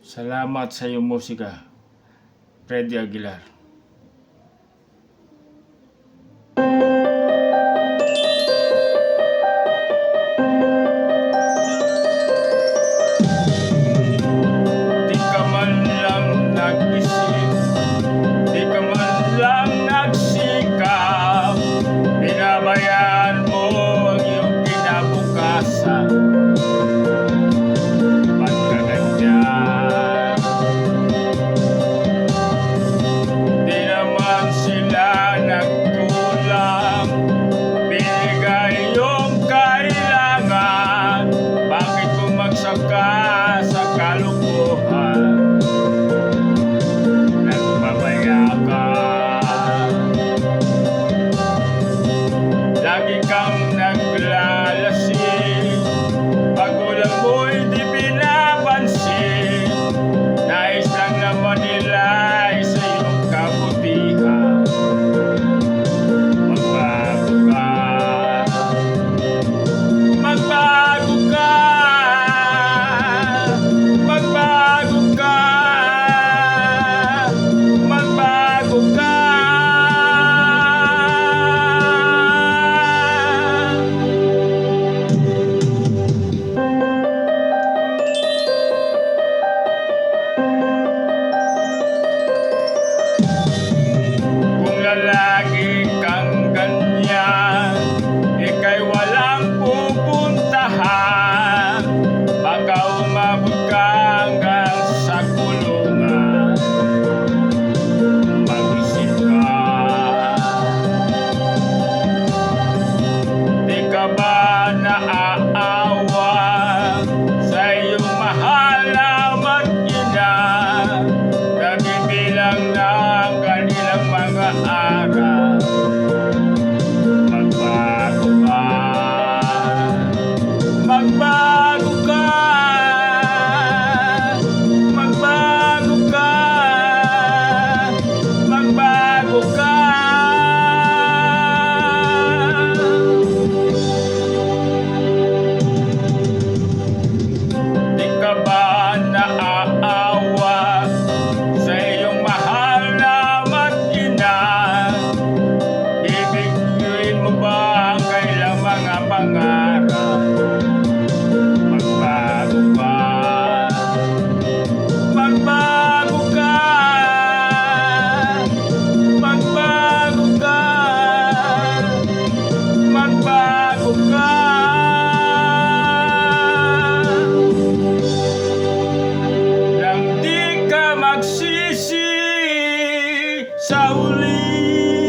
Salamat sa iyong musika, Freddy Aguilar. Di ka man lang nag-isip, di ka man lang nagsikap, pinabayaan mo ang iyong kinabukasan. Ba't ka ganyan? Di naman sila nagkulang, binigay iyong kailangan. Bakit bumagsak ka sa kalukuhan? Nagpabaya ka, lagi kang naglalasing, magulang mo'y di pinapansin. Nais lang naman nila sa iyong kabutihan. Magbago ka, magbago ka, magbago ka, magbago ka. Kung lalagi kang ganyan, ika'y walang pupuntahan. Baka umabot ka hanggang sa kulungan. Mag-isip ka, di ka ba naaawa sa iyong mahal na mag-ina? Nabibilang na ang kanilang mga araw. Magbago ka, magbago ka, magbago ka, magbago ka. Di ka ba naaawa sa iyong mahal na mag-ina? Bibigyan mo ba ang kailang mga pangarap? Magbago ka, magbago ka, magbago ka, magbago ka. Nang di ka magsisi sa huli.